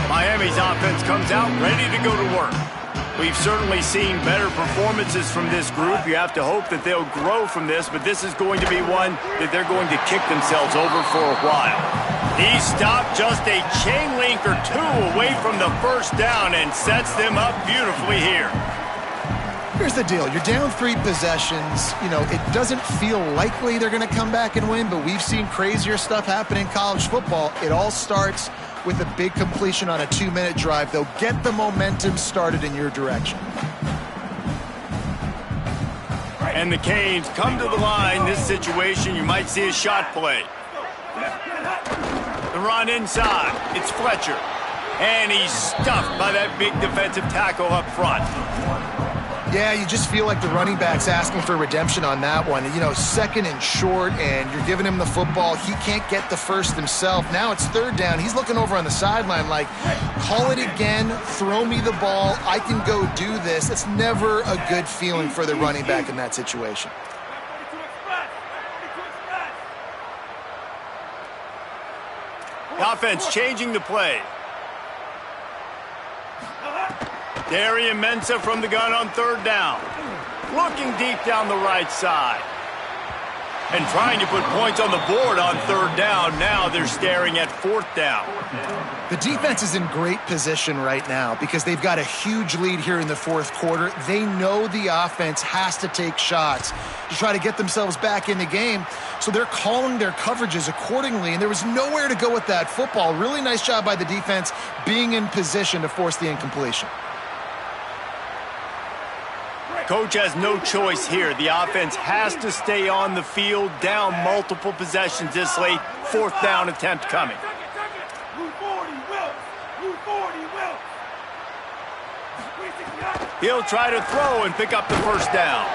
Miami's offense comes out ready to go to work. We've certainly seen better performances from this group. You have to hope that they'll grow from this, but this is going to be one that they're going to kick themselves over for a while. He stopped just a chain link or two away from the first down and sets them up beautifully here. Here's the deal. You're down 3 possessions. You know, it doesn't feel likely they're going to come back and win, but we've seen crazier stuff happen in college football. It all starts with a big completion on a 2-minute drive. They'll get the momentum started in your direction. And the Canes come to the line. This situation, you might see a shot play. The run inside. It's Fletcher. And he's stuffed by that big defensive tackle up front. Yeah, you just feel like the running back's asking for redemption on that one. You know, 2nd and short, and you're giving him the football. He can't get the first himself. Now it's 3rd down. He's looking over on the sideline like, call it again, throw me the ball, I can go do this. It's never a good feeling for the running back in that situation. The offense changing the play. Darian Mensah from the gun on 3rd down. Looking deep down the right side. And trying to put points on the board on 3rd down. Now they're staring at 4th down. The defense is in great position right now because they've got a huge lead here in the 4th quarter. They know the offense has to take shots to try to get themselves back in the game. So they're calling their coverages accordingly, and there was nowhere to go with that football. Really nice job by the defense being in position to force the incompletion. Coach has no choice here. The offense has to stay on the field, down multiple possessions this late. 4th down attempt coming. He'll try to throw and pick up the first down.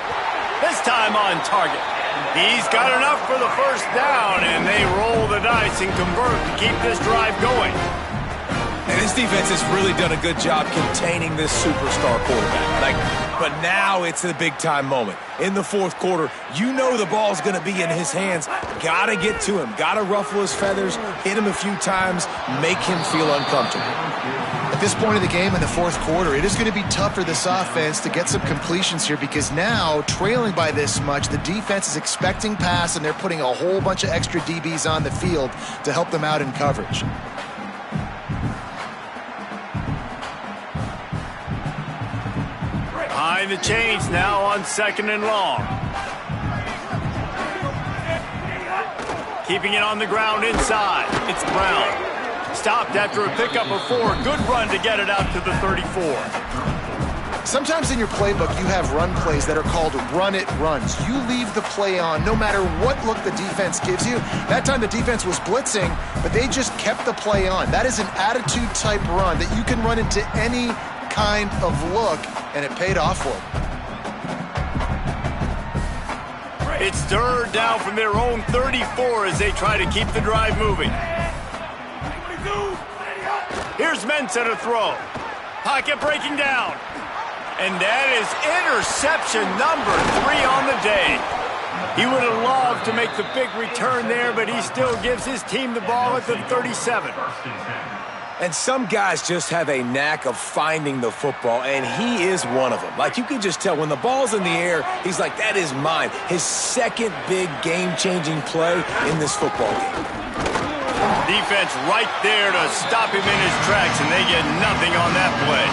This time on target. He's got enough for the first down, and they roll the dice and convert to keep this drive going. And this defense has really done a good job containing this superstar quarterback. But now it's a big-time moment. In the fourth quarter, you know the ball's going to be in his hands. Got to get to him. Got to ruffle his feathers, hit him a few times, make him feel uncomfortable. At this point of the game in the fourth quarter, it is going to be tough for this offense to get some completions here because now, trailing by this much, the defense is expecting pass, and they're putting a whole bunch of extra DBs on the field to help them out in coverage. Behind the chains now on 2nd and long. Keeping it on the ground inside. It's Brown. Stopped after a pickup of 4. Good run to get it out to the 34. Sometimes in your playbook, you have run plays that are called run-it runs. You leave the play on no matter what look the defense gives you. That time the defense was blitzing, but they just kept the play on. That is an attitude-type run that you can run into any kind of look, and it paid off for them. It's 3rd down from their own 34 as they try to keep the drive moving. Here's Mensah to throw. Pocket breaking down. And that is interception number 3 on the day. He would have loved to make the big return there, but he still gives his team the ball at the 37. And some guys just have a knack of finding the football, and he is one of them. Like, you can just tell when the ball's in the air, he's like, that is mine. His second big game-changing play in this football game. Defense right there to stop him in his tracks, and they get nothing on that play.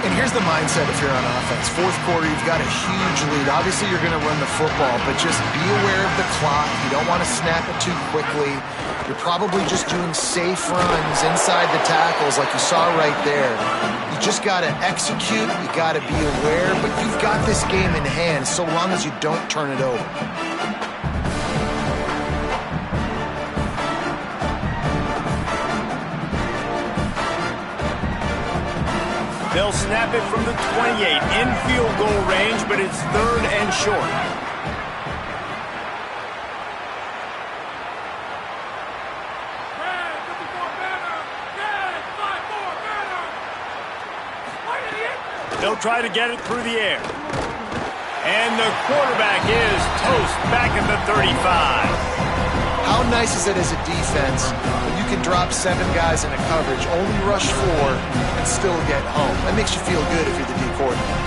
And here's the mindset if you're on offense. Fourth quarter, you've got a huge lead. Obviously, you're going to run the football, but just be aware of the clock. You don't want to snap it too quickly. You're probably just doing safe runs inside the tackles like you saw right there. You just got to execute. You got to be aware, but you've got this game in hand so long as you don't turn it over. They'll snap it from the 28 in field goal range, but it's 3rd and short. They'll try to get it through the air. And the quarterback is toast back at the 35. How nice is it as a defense when you can drop 7 guys in a coverage, only rush 4, and still get home? That makes you feel good if you're the D coordinator.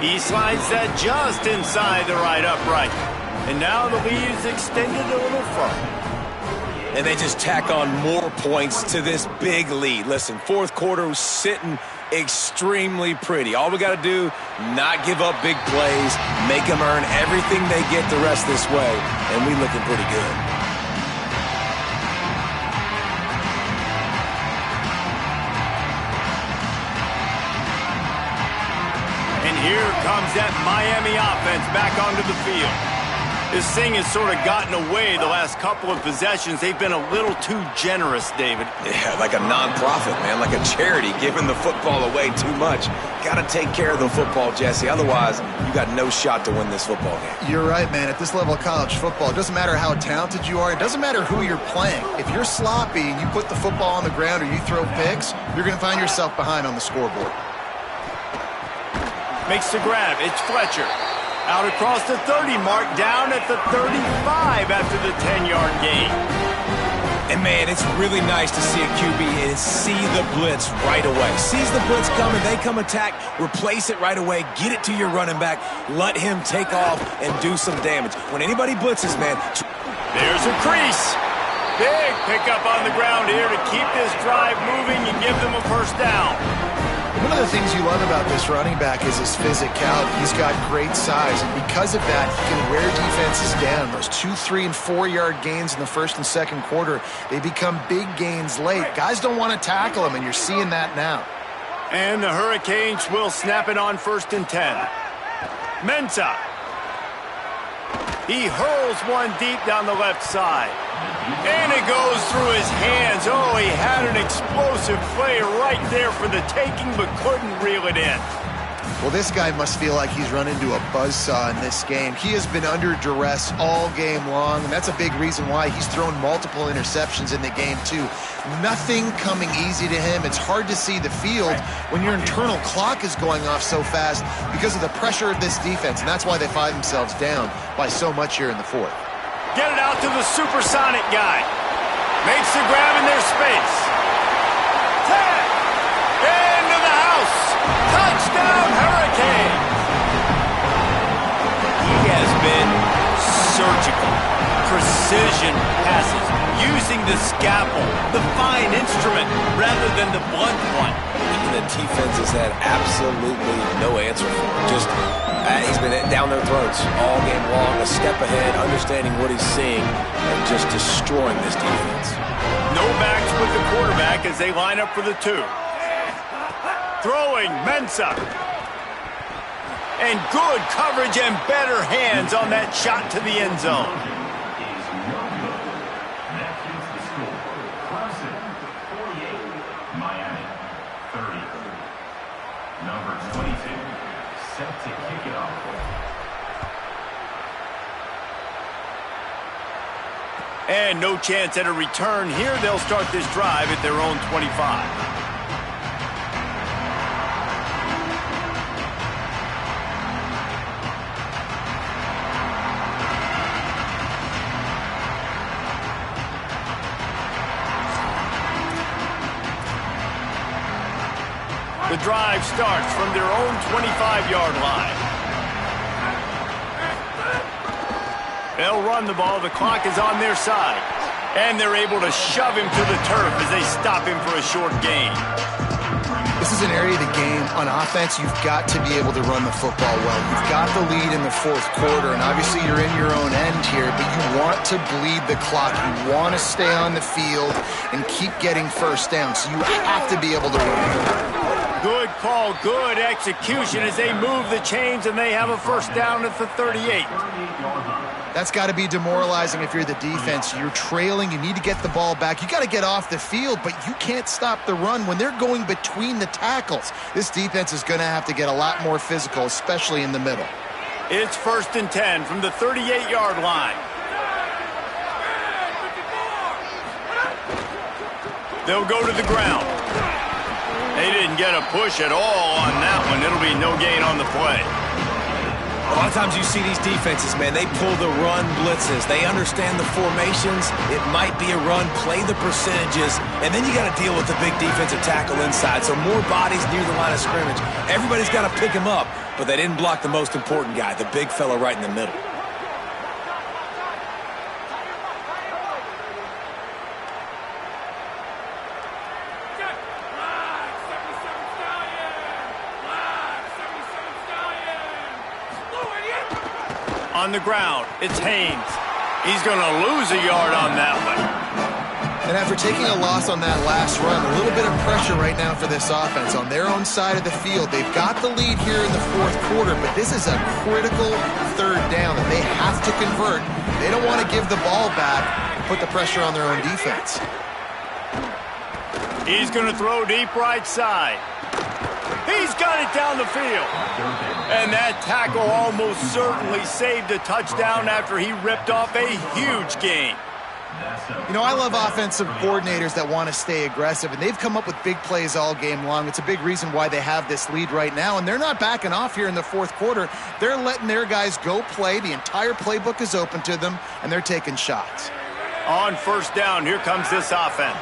He slides that just inside the right upright. And now the lead is extended a little further. And they just tack on more points to this big lead. Listen, fourth quarter was sitting extremely pretty. All we got to do, not give up big plays, make them earn everything they get the rest this way, and we looking pretty good. And here comes that Miami offense back onto the field. This thing has sort of gotten away the last couple of possessions. They've been a little too generous, David. Yeah, like a non-profit, man, like a charity, giving the football away too much. Got to take care of the football, Jesse. Otherwise, you got no shot to win this football game. You're right, man. At this level of college football, it doesn't matter how talented you are. It doesn't matter who you're playing. If you're sloppy and you put the football on the ground or you throw picks, you're going to find yourself behind on the scoreboard. Makes the grab. It's Fletcher. Out across the 30 mark, down at the 35 after the 10-yard gain. And, man, it's really nice to see a QB and see the blitz right away. Sees the blitz coming, they come attack, replace it right away, get it to your running back, let him take off and do some damage. When anybody blitzes, man. There's a crease. Big pickup on the ground here to keep this drive moving and give them a first down. One of the things you love about this running back is his physicality. He's got great size, and because of that, he can wear defenses down. Those 2, 3, and 4-yard gains in the first and second quarter, they become big gains late. Guys don't want to tackle him, and you're seeing that now. And the Hurricanes will snap it on 1st and 10. Mensah. He hurls one deep down the left side. And it goes through his hands. Oh, he had an explosive play right there for the taking, but couldn't reel it in. Well, this guy must feel like he's run into a buzzsaw in this game. He has been under duress all game long, and that's a big reason why he's thrown multiple interceptions in the game, too. Nothing coming easy to him. It's hard to see the field when your internal clock is going off so fast because of the pressure of this defense, and that's why they find themselves down by so much here in the fourth. Get it out to the supersonic guy. Makes the grab in their space. 10. Into the house. Touchdown, Hurricane. He has been surgical. Precision passes. Using the scalpel, the fine instrument, rather than the blunt one. Even the defense has had absolutely no answer for him. Just, he's been down their throats all game long, a step ahead, understanding what he's seeing, and just destroying this defense. No backs with the quarterback as they line up for the 2. Throwing, Mensah. And good coverage and better hands on that shot to the end zone. Number 22, set to kick it off. And no chance at a return here. They'll start this drive at their own 25. The drive starts from their own 25-yard line. They'll run the ball. The clock is on their side. And they're able to shove him to the turf as they stop him for a short gain. This is an area of the game on offense you've got to be able to run the football well. You've got the lead in the fourth quarter, and obviously you're in your own end here, but you want to bleed the clock. You want to stay on the field and keep getting first down, so you have to be able to run. Good call, good execution as they move the chains, and they have a first down at the 38. That's got to be demoralizing if you're the defense. You're trailing. You need to get the ball back. You got to get off the field, but you can't stop the run when they're going between the tackles. This defense is going to have to get a lot more physical, especially in the middle. It's 1st and 10 from the 38-yard line. They'll go to the ground. They didn't get a push at all on that one. It'll be no gain on the play. A lot of times you see these defenses, man, they pull the run blitzes. They understand the formations. It might be a run, play the percentages, and then you got to deal with the big defensive tackle inside. So more bodies near the line of scrimmage. Everybody's got to pick him up, but they didn't block the most important guy, the big fella right in the middle. On the ground, it's Haynes. He's going to lose a yard on that one. And after taking a loss on that last run, a little bit of pressure right now for this offense on their own side of the field. They've got the lead here in the fourth quarter, but this is a critical 3rd down that they have to convert. They don't want to give the ball back and put the pressure on their own defense. He's going to throw deep right side. He's got it down the field. And that tackle almost certainly saved a touchdown after he ripped off a huge gain. You know, I love offensive coordinators that want to stay aggressive, and they've come up with big plays all game long. It's a big reason why they have this lead right now, and they're not backing off here in the fourth quarter. They're letting their guys go play. The entire playbook is open to them, and they're taking shots. On 1st down, here comes this offense.